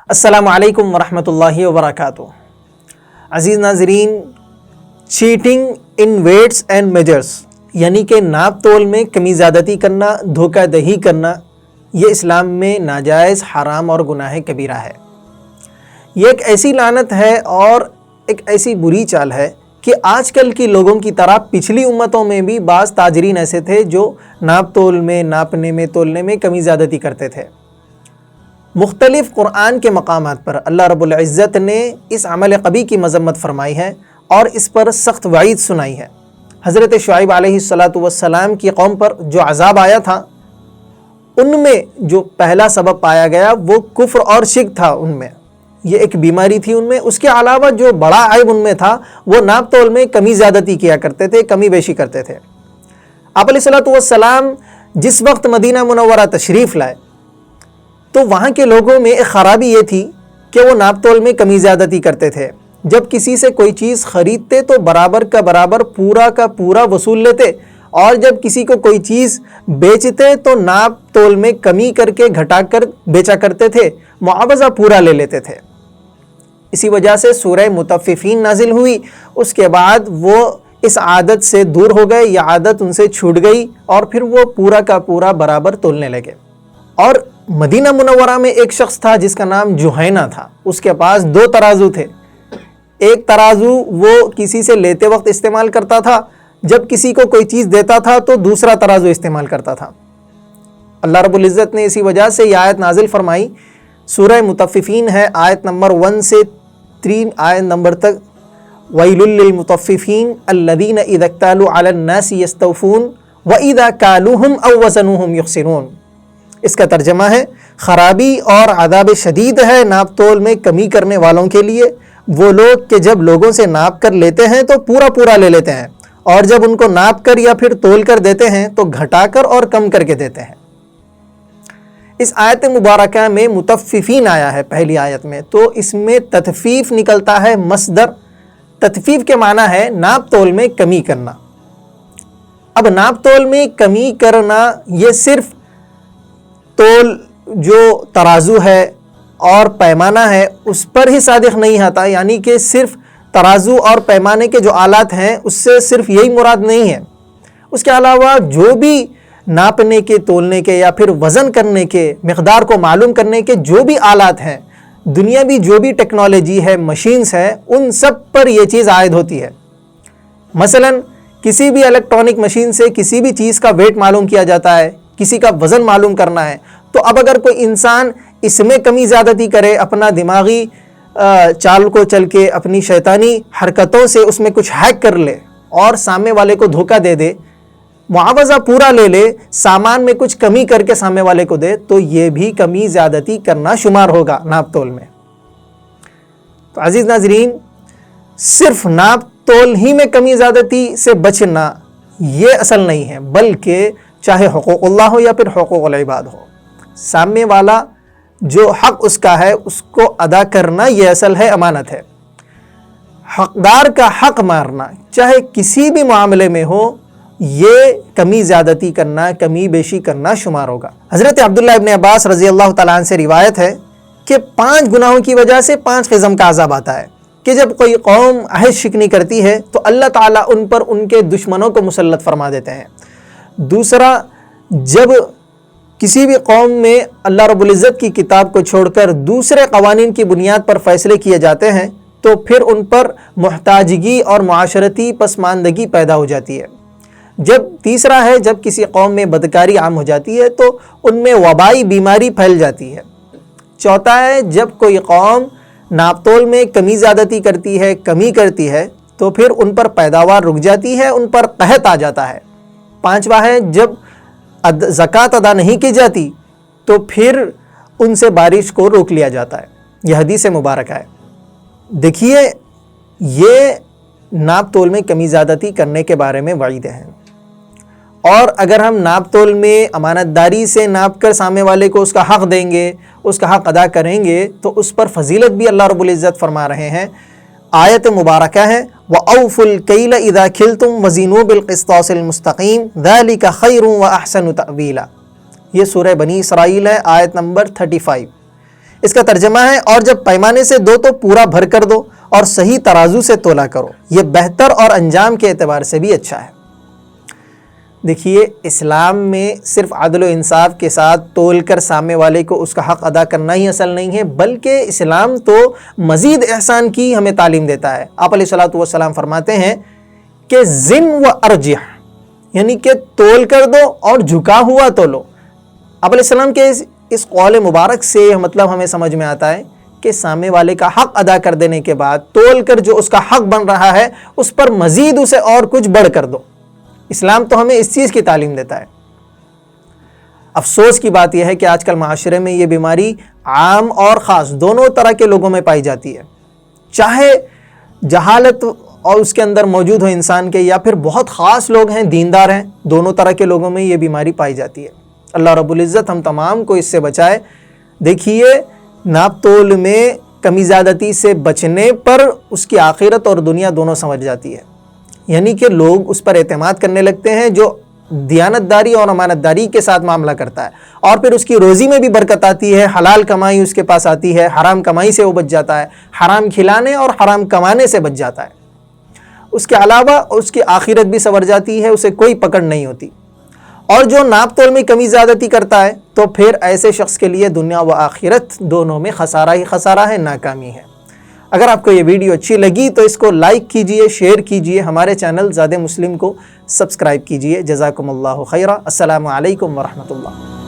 السلام علیکم ورحمۃ اللہ وبرکاتہ۔ عزیز ناظرین، cheating in weights and measures یعنی کہ ناپ تول میں کمی زیادتی کرنا، دھوکہ دہی کرنا، یہ اسلام میں ناجائز، حرام اور گناہ کبیرہ ہے۔ یہ ایک ایسی لعنت ہے اور ایک ایسی بری چال ہے کہ آج کل کی لوگوں کی طرح پچھلی امتوں میں بھی بعض تاجرین ایسے تھے جو ناپ تول میں، ناپنے میں، تولنے میں کمی زیادتی کرتے تھے۔ مختلف قرآن کے مقامات پر اللہ رب العزت نے اس عمل قبیح کی مذمت فرمائی ہے اور اس پر سخت وعید سنائی ہے۔ حضرت شعیب علیہ السلام کی قوم پر جو عذاب آیا تھا، ان میں جو پہلا سبب پایا گیا وہ کفر اور شرک تھا۔ ان میں یہ ایک بیماری تھی ان میں۔ اس کے علاوہ جو بڑا عیب ان میں تھا وہ ناپ تول میں کمی زیادتی کیا کرتے تھے، کمی بیشی کرتے تھے۔ آپ علیہ السلام جس وقت مدینہ منورہ تشریف لائے تو وہاں کے لوگوں میں ایک خرابی یہ تھی کہ وہ ناپ تول میں کمی زیادتی کرتے تھے۔ جب کسی سے کوئی چیز خریدتے تو برابر کا برابر، پورا کا پورا وصول لیتے، اور جب کسی کو کوئی چیز بیچتے تو ناپ تول میں کمی کر کے گھٹا کر بیچا کرتے تھے، معاوضہ پورا لے لیتے تھے۔ اسی وجہ سے سورہ مطففین نازل ہوئی۔ اس کے بعد وہ اس عادت سے دور ہو گئے، یہ عادت ان سے چھوٹ گئی اور پھر وہ پورا کا پورا برابر تولنے لگے۔ اور مدینہ منورہ میں ایک شخص تھا جس کا نام جوہینہ تھا۔ اس کے پاس 2 ترازو تھے۔ ایک ترازو وہ کسی سے لیتے وقت استعمال کرتا تھا، جب کسی کو کوئی چیز دیتا تھا تو دوسرا ترازو استعمال کرتا تھا۔ اللہ رب العزت نے اسی وجہ سے یہ آیت نازل فرمائی۔ سورہ مطففین ہے، آیت نمبر 1 سے 3 آیت نمبر تک۔ وَيْلٌ لِّلْمُطَفِّفِينَ الَّذِينَ إِذَا اكْتَالُوا عَلَى النَّاسِ يَسْتَوْفُونَ وَإِذَا كَالُوهُمْ أَوْ وَزَنُوهُمْ يُخْسِرُونَ۔ اس کا ترجمہ ہے، خرابی اور عذاب شدید ہے ناپ تول میں کمی کرنے والوں کے لیے، وہ لوگ کہ جب لوگوں سے ناپ کر لیتے ہیں تو پورا پورا لے لیتے ہیں، اور جب ان کو ناپ کر یا پھر تول کر دیتے ہیں تو گھٹا کر اور کم کر کے دیتے ہیں۔ اس آیت مبارکہ میں مطففین آیا ہے پہلی آیت میں، تو اس میں تطفیف نکلتا ہے مصدر۔ تطفیف کے معنی ہے ناپ تول میں کمی کرنا۔ اب ناپ تول میں کمی کرنا یہ صرف تول جو ترازو ہے اور پیمانہ ہے اس پر ہی صادق نہیں آتا، یعنی کہ صرف ترازو اور پیمانے کے جو آلات ہیں اس سے صرف یہی مراد نہیں ہے۔ اس کے علاوہ جو بھی ناپنے کے، تولنے کے یا پھر وزن کرنے کے، مقدار کو معلوم کرنے کے جو بھی آلات ہیں، دنیاوی جو بھی ٹیکنالوجی ہے، مشینز ہیں، ان سب پر یہ چیز عائد ہوتی ہے۔ مثلا کسی بھی الیکٹرانک مشین سے کسی بھی چیز کا ویٹ معلوم کیا جاتا ہے، کسی کا وزن معلوم کرنا ہے، تو اب اگر کوئی انسان اس میں کمی زیادتی کرے، اپنا دماغی چال کو چل کے، اپنی شیطانی حرکتوں سے اس میں کچھ ہیک کر لے اور سامنے والے کو دھوکہ دے دے، معاوضہ پورا لے لے، سامان میں کچھ کمی کر کے سامنے والے کو دے، تو یہ بھی کمی زیادتی کرنا شمار ہوگا ناپ تول میں۔ تو عزیز ناظرین، صرف ناپ تول ہی میں کمی زیادتی سے بچنا یہ اصل نہیں ہے، بلکہ چاہے حقوق اللہ ہو یا پھر حقوق العباد ہو، سامنے والا جو حق اس کا ہے اس کو ادا کرنا یہ اصل ہے، امانت ہے۔ حقدار کا حق مارنا چاہے کسی بھی معاملے میں ہو، یہ کمی زیادتی کرنا، کمی بیشی کرنا شمار ہوگا۔ حضرت عبداللہ ابن عباس رضی اللہ تعالیٰ عنہ سے روایت ہے کہ 5 گناہوں کی وجہ سے 5 قسم کا عذاب آتا ہے کہ جب کوئی قوم عہد شکنی کرتی ہے تو اللہ تعالیٰ ان پر ان کے دشمنوں کو مسلط فرما دیتے ہیں۔ دوسرا، جب کسی بھی قوم میں اللہ رب العزت کی کتاب کو چھوڑ کر دوسرے قوانین کی بنیاد پر فیصلے کیے جاتے ہیں تو پھر ان پر محتاجگی اور معاشرتی پسماندگی پیدا ہو جاتی ہے۔ تیسرا ہے، جب کسی قوم میں بدکاری عام ہو جاتی ہے تو ان میں وبائی بیماری پھیل جاتی ہے۔ چوتھا ہے، جب کوئی قوم ناپ تول میں کمی زیادتی کرتی ہے، کمی کرتی ہے، تو پھر ان پر پیداوار رک جاتی ہے، ان پر قحط آ جاتا ہے۔ 5واں ہے، جب زکوٰۃ ادا نہیں کی جاتی تو پھر ان سے بارش کو روک لیا جاتا ہے۔ یہ حدیث مبارکہ ہے۔ دیکھیے، یہ ناپ تول میں کمی زیادتی کرنے کے بارے میں وعید ہیں، اور اگر ہم ناپ تول میں امانت داری سے ناپ کر سامنے والے کو اس کا حق دیں گے، اس کا حق ادا کریں گے، تو اس پر فضیلت بھی اللہ رب العزت فرما رہے ہیں۔ آیت مبارکہ ہے، وَأَوْفُوا الْكَيْلَ إِذَا كِلْتُمْ وَزِنُوا بِالْقِسْطَاسِ الْمُسْتَقِيمِ ذَلِكَ خَيْرٌ وَأَحْسَنُ تَأْوِيلًا۔ یہ سورہ بنی اسرائیل ہے، آیت نمبر 35۔ اس کا ترجمہ ہے اور جب پیمانے سے دو تو پورا بھر کر دو اور صحیح ترازو سے تولا کرو، یہ بہتر اور انجام کے اعتبار سے بھی اچھا ہے۔ دیکھیے اسلام میں صرف عدل و انصاف کے ساتھ تول کر سامنے والے کو اس کا حق ادا کرنا ہی اصل نہیں ہے، بلکہ اسلام تو مزید احسان کی ہمیں تعلیم دیتا ہے۔ آپ علیہ الصلوۃ والسلام فرماتے ہیں کہ زن و ارجح، یعنی کہ تول کر دو اور جھکا ہوا تولو۔ آپ علیہ السلام کے اس قول مبارک سے مطلب ہمیں سمجھ میں آتا ہے کہ سامنے والے کا حق ادا کر دینے کے بعد تول کر جو اس کا حق بن رہا ہے اس پر مزید اسے اور کچھ بڑھ کر دو۔ اسلام تو ہمیں اس چیز کی تعلیم دیتا ہے۔ افسوس کی بات یہ ہے کہ آج کل معاشرے میں یہ بیماری عام اور خاص دونوں طرح کے لوگوں میں پائی جاتی ہے، چاہے جہالت اور اس کے اندر موجود ہو انسان کے، یا پھر بہت خاص لوگ ہیں دیندار ہیں، دونوں طرح کے لوگوں میں یہ بیماری پائی جاتی ہے۔ اللہ رب العزت ہم تمام کو اس سے بچائے۔ دیکھیے ناپ تول میں کمی زیادتی سے بچنے پر اس کی آخرت اور دنیا دونوں سنور جاتی ہے، یعنی کہ لوگ اس پر اعتماد کرنے لگتے ہیں جو دیانت داری اور امانت داری کے ساتھ معاملہ کرتا ہے، اور پھر اس کی روزی میں بھی برکت آتی ہے، حلال کمائی اس کے پاس آتی ہے، حرام کمائی سے وہ بچ جاتا ہے، حرام کھلانے اور حرام کمانے سے بچ جاتا ہے۔ اس کے علاوہ اس کی آخرت بھی سنور جاتی ہے، اسے کوئی پکڑ نہیں ہوتی۔ اور جو ناپ تول میں کمی زیادتی کرتا ہے تو پھر ایسے شخص کے لیے دنیا و آخرت دونوں میں خسارہ ہی خسارہ ہے، ناکامی ہے۔ اگر آپ کو یہ ویڈیو اچھی لگی تو اس کو لائک کیجئے، شیئر کیجئے، ہمارے چینل زاد مسلم کو سبسکرائب کیجئے۔ جزاکم اللہ خیرہ۔ السلام علیکم ورحمۃ اللہ۔